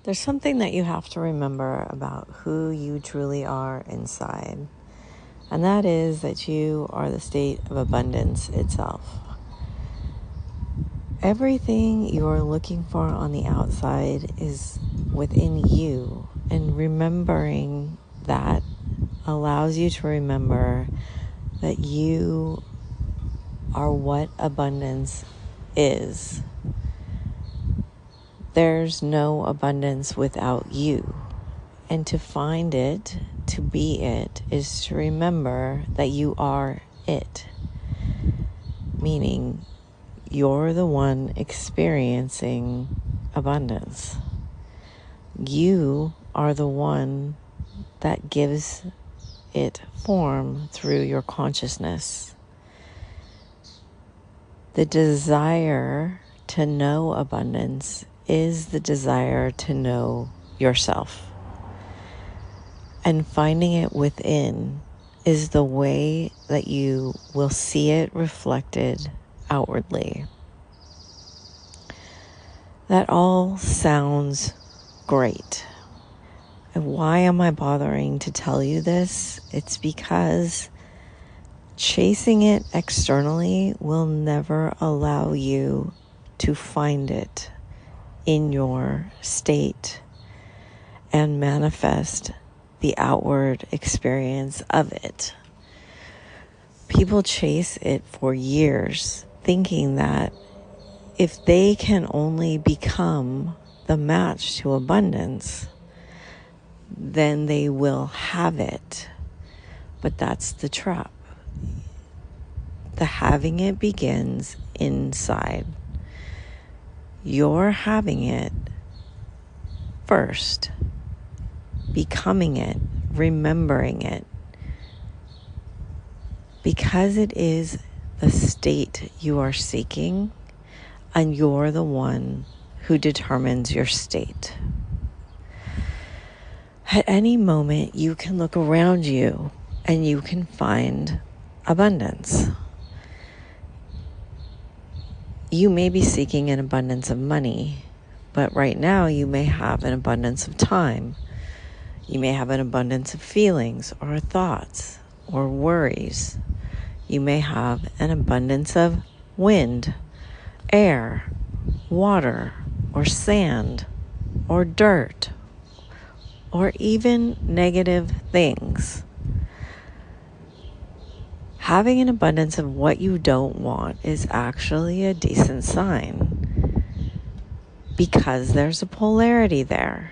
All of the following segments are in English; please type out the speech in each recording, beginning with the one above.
There's something that you have to remember about who you truly are inside, and that is that you are the state of abundance itself. Everything you're looking for on the outside is within you, and remembering that allows you to remember that you are what abundance is. There's no abundance without you. And to find it, to be it, is to remember that you are it. Meaning, you're the one experiencing abundance. You are the one that gives it form through your consciousness. The desire to know abundance is the desire to know yourself. And finding it within is the way that you will see it reflected outwardly. That all sounds great. And why am I bothering to tell you this? It's because chasing it externally will never allow you to find it in your state and manifest the outward experience of it. People chase it for years, thinking that if they can only become the match to abundance, then they will have it. But that's the trap. The having it begins inside. You're having it first, becoming it, remembering it, because it is the state you are seeking, and you're the one who determines your state. At any moment, you can look around you and you can find abundance. You may be seeking an abundance of money, but right now you may have an abundance of time. You may have an abundance of feelings or thoughts or worries. You may have an abundance of wind, air, water, or sand, or dirt, or even negative things. Having an abundance of what you don't want is actually a decent sign, because there's a polarity there.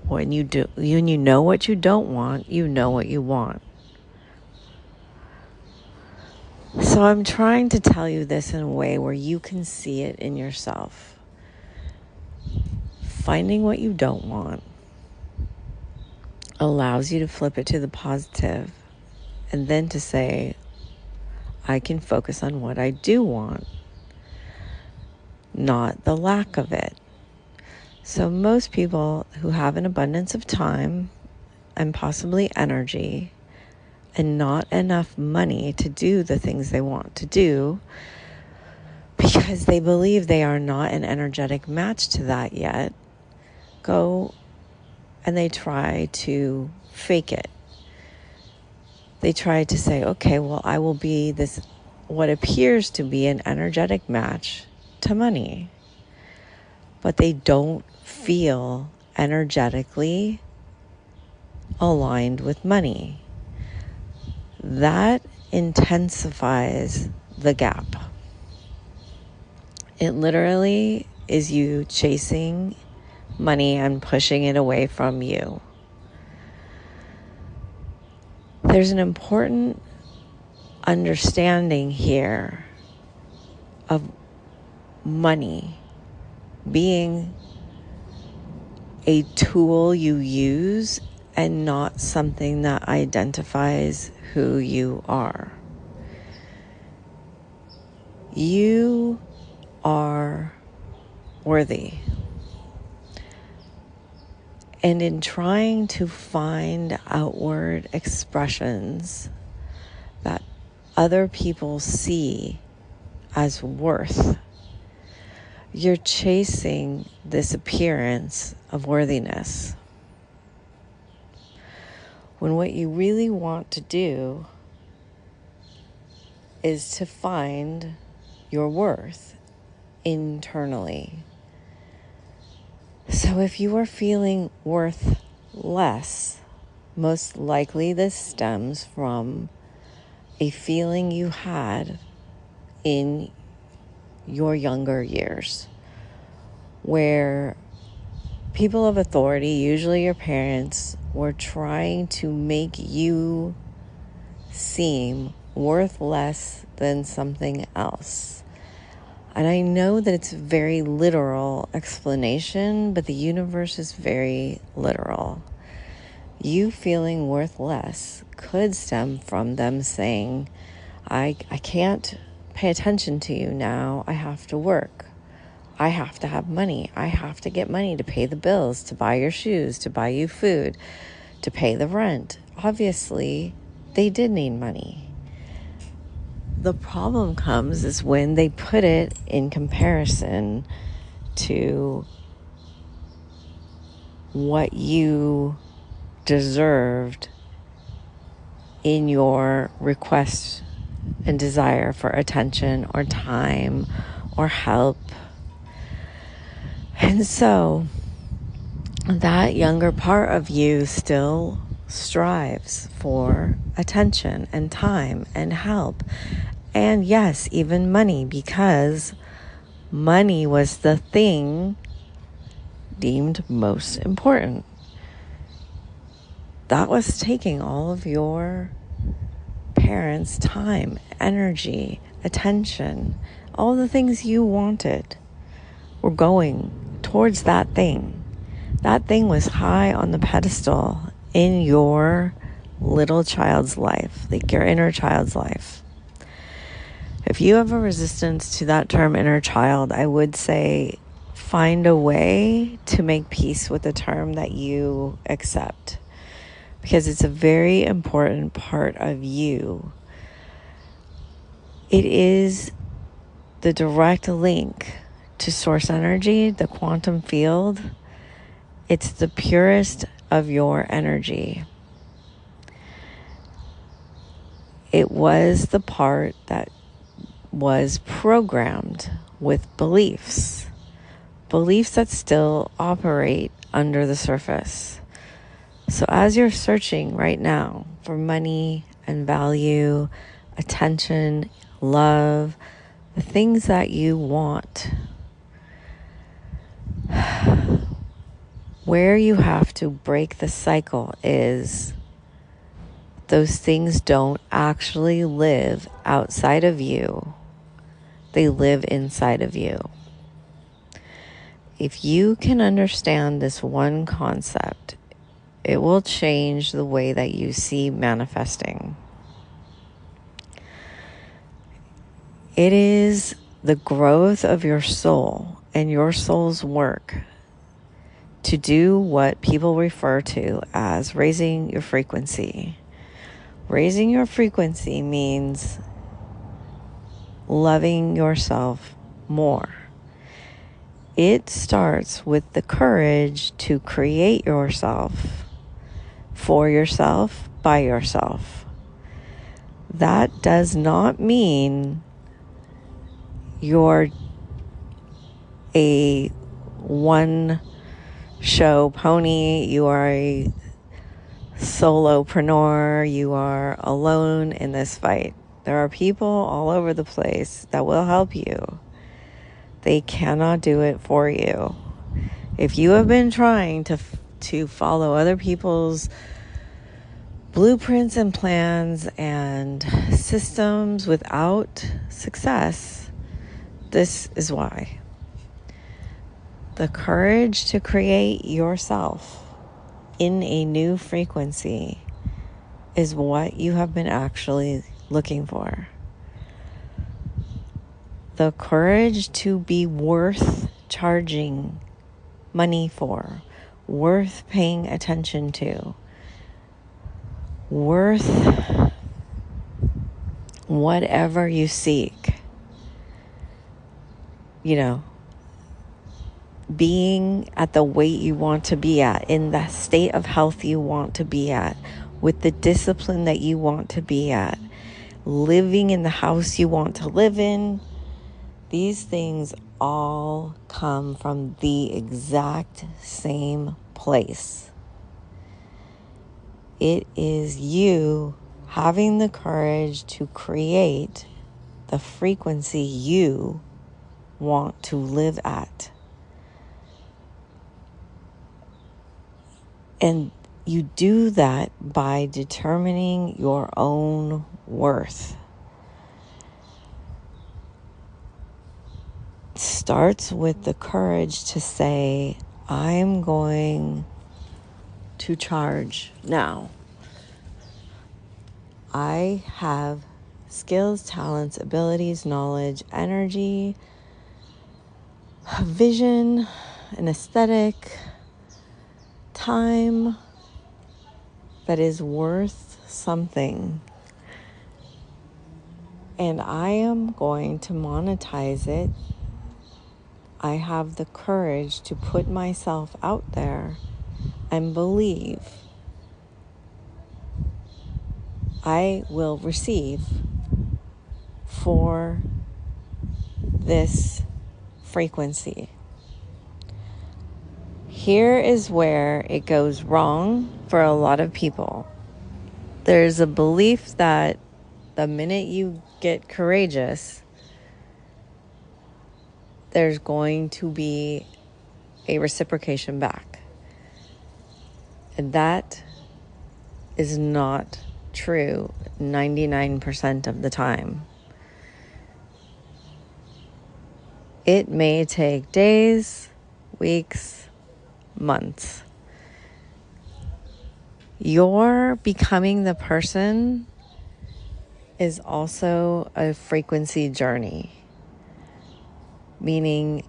When you know what you don't want, you know what you want. So I'm trying to tell you this in a way where you can see it in yourself. Finding what you don't want allows you to flip it to the positive, and then to say, I can focus on what I do want, not the lack of it. So most people who have an abundance of time and possibly energy and not enough money to do the things they want to do, because they believe they are not an energetic match to that yet, go and they try to fake it. They try to say, okay, well, I will be this, what appears to be an energetic match to money. But they don't feel energetically aligned with money. That intensifies the gap. It literally is you chasing money and pushing it away from you. There's an important understanding here of money being a tool you use and not something that identifies who you are. You are worthy. And in trying to find outward expressions that other people see as worth, You're chasing this appearance of worthiness, when what you really want to do is to find your worth internally. So if you are feeling worth less, most likely this stems from a feeling you had in your younger years, where people of authority, usually your parents, were trying to make you seem worth less than something else. And I know that it's a very literal explanation, but the universe is very literal. You feeling worth less could stem from them saying, I can't pay attention to you now. I have to work. I have to have money. I have to get money to pay the bills, to buy your shoes, to buy you food, to pay the rent. Obviously, they did need money. The problem comes is when they put it in comparison to what you deserved in your request and desire for attention or time or help. And so that younger part of you still strives for attention and time and help. And yes, even money, because money was the thing deemed most important. That was taking all of your parents' time, energy, attention, all the things you wanted were going towards that thing. That thing was high on the pedestal in your little child's life, like your inner child's life. If you have a resistance to that term inner child, I would say find a way to make peace with the term that you accept, because it's a very important part of you. It is the direct link to source energy, the quantum field. It's the purest of your energy. It was the part that was programmed with beliefs that still operate under the surface. So as you're searching right now for money and value, attention, love, the things that you want, where you have to break the cycle is those things don't actually live outside of you. They live inside of you. If you can understand this one concept, it will change the way that you see manifesting. It is the growth of your soul and your soul's work to do what people refer to as raising your frequency. Raising your frequency means loving yourself more. It starts with the courage to create yourself, for yourself, by yourself. That does not mean you're a one-show pony, you are a solopreneur, you are alone in this fight. There are people all over the place that will help you. They cannot do it for you. If you have been trying to follow other people's blueprints and plans and systems without success, this is why. The courage to create yourself in a new frequency is what you have been actually looking for. The courage to be worth charging money for, worth paying attention to, worth whatever you seek. You know, being at the weight you want to be at, in the state of health you want to be at, with the discipline that you want to be at, living in the house you want to live in. These things all come from the exact same place. It is you having the courage to create the frequency you want to live at. And you do that by determining your own worth. It starts with the courage to say, I'm going to charge now. I have skills, talents, abilities, knowledge, energy, vision, an aesthetic, time that is worth something. And I am going to monetize it. I have the courage to put myself out there and believe I will receive for this frequency. Here is where it goes wrong for a lot of people. There's a belief that the minute you get courageous, there's going to be a reciprocation back. And that is not true 99% of the time. It may take days, weeks, months. Your becoming the person is also a frequency journey, meaning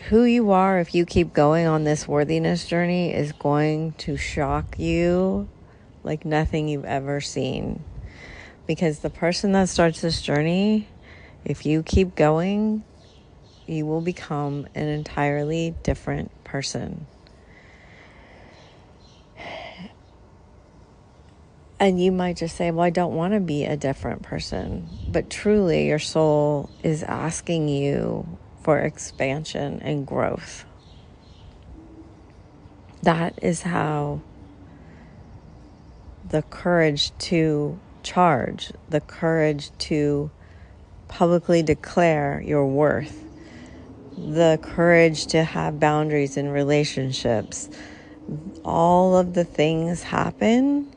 who you are, if you keep going on this worthiness journey, is going to shock you like nothing you've ever seen. Because the person that starts this journey, if you keep going, you will become an entirely different person. And you might just say, well, I don't want to be a different person. But truly, your soul is asking you for expansion and growth. That is how the courage to charge, the courage to publicly declare your worth, the courage to have boundaries in relationships, all of the things happen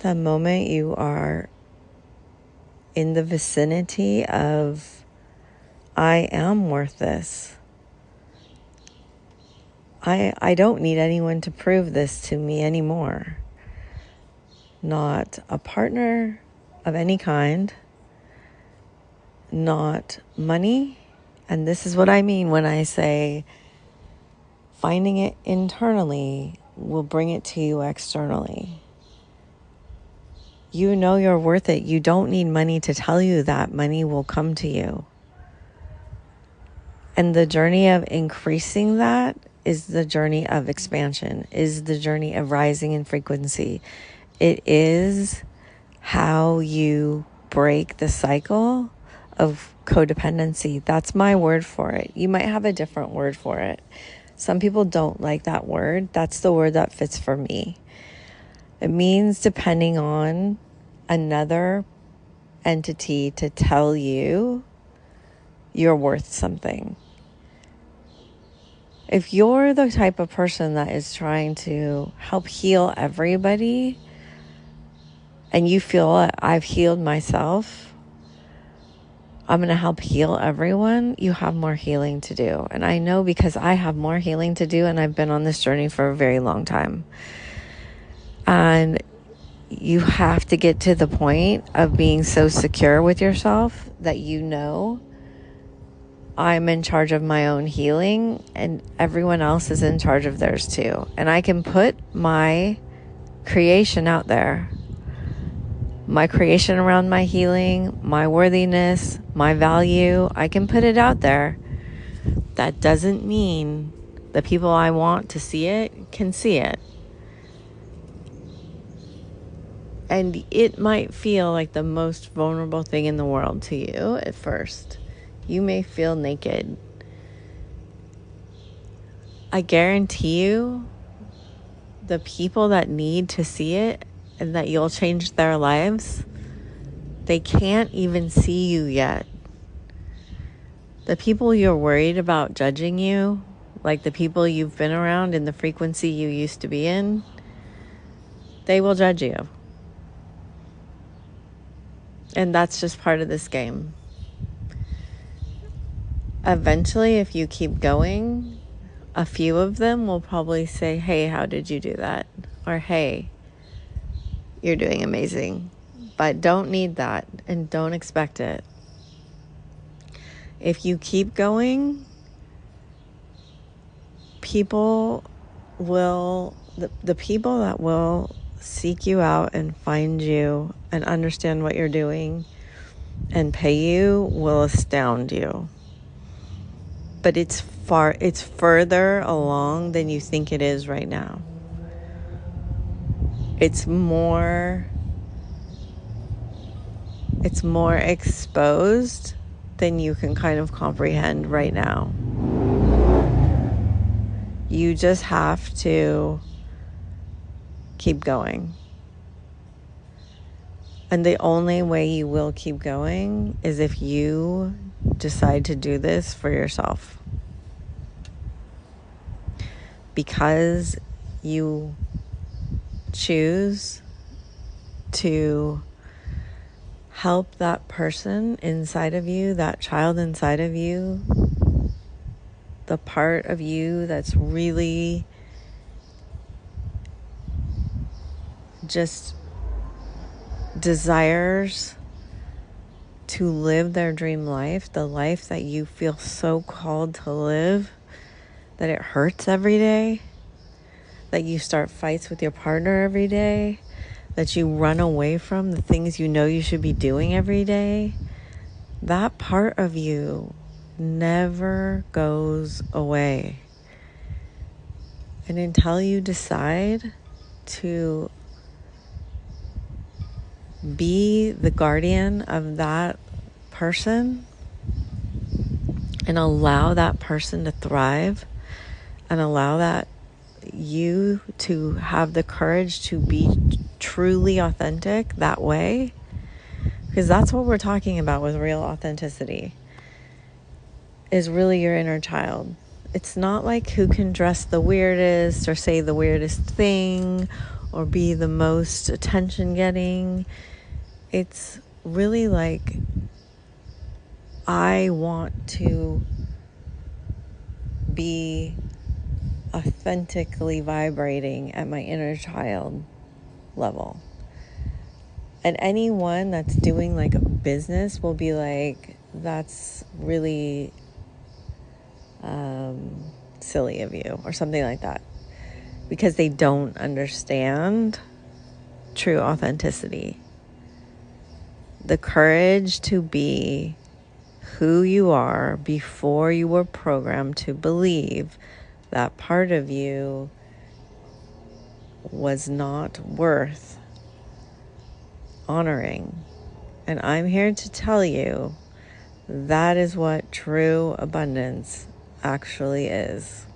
the moment you are in the vicinity of, I am worth this. I don't need anyone to prove this to me anymore. Not a partner of any kind, not money. And this is what I mean when I say finding it internally will bring it to you externally. You know you're worth it. You don't need money to tell you that. Money will come to you. And the journey of increasing that is the journey of expansion, is the journey of rising in frequency. It is how you break the cycle of codependency. That's my word for it. You might have a different word for it. Some people don't like that word. That's the word that fits for me. It means depending on another entity to tell you you're worth something. If you're the type of person that is trying to help heal everybody, and you feel I've healed myself, I'm going to help heal everyone, you have more healing to do. And I know because I have more healing to do, and I've been on this journey for a very long time. And you have to get to the point of being so secure with yourself that you know I'm in charge of my own healing and everyone else is in charge of theirs too. And I can put my creation out there. My creation around my healing, my worthiness, my value, I can put it out there. That doesn't mean the people I want to see it can see it. And it might feel like the most vulnerable thing in the world to you at first. You may feel naked. I guarantee you, the people that need to see it and that you'll change their lives, they can't even see you yet. The people you're worried about judging you, like the people you've been around in the frequency you used to be in, they will judge you. And that's just part of this game. Eventually, if you keep going, a few of them will probably say, hey, how did you do that? Or, hey, you're doing amazing. But don't need that and don't expect it. If you keep going, people will, the people that will seek you out and find you and understand what you're doing and pay you will astound you. But it's further along than you think it is right now. It's more exposed than you can kind of comprehend right now. You just have to keep going. And the only way you will keep going is if you decide to do this for yourself. Because you choose to help that person inside of you, that child inside of you, the part of you that's really just desires to live their dream life, the life that you feel so called to live, that it hurts every day, that you start fights with your partner every day, that you run away from the things you know you should be doing every day, that part of you never goes away. And until you decide to be the guardian of that person and allow that person to thrive and allow that you to have the courage to be truly authentic that way, because that's what we're talking about with real authenticity, is really your inner child. It's not like who can dress the weirdest or say the weirdest thing or be the most attention getting. It's really like, I want to be authentically vibrating at my inner child level. And anyone that's doing like a business will be like, that's really silly of you or something like that, because they don't understand true authenticity. The courage to be who you are before you were programmed to believe that part of you was not worth honoring. And I'm here to tell you that is what true abundance actually is.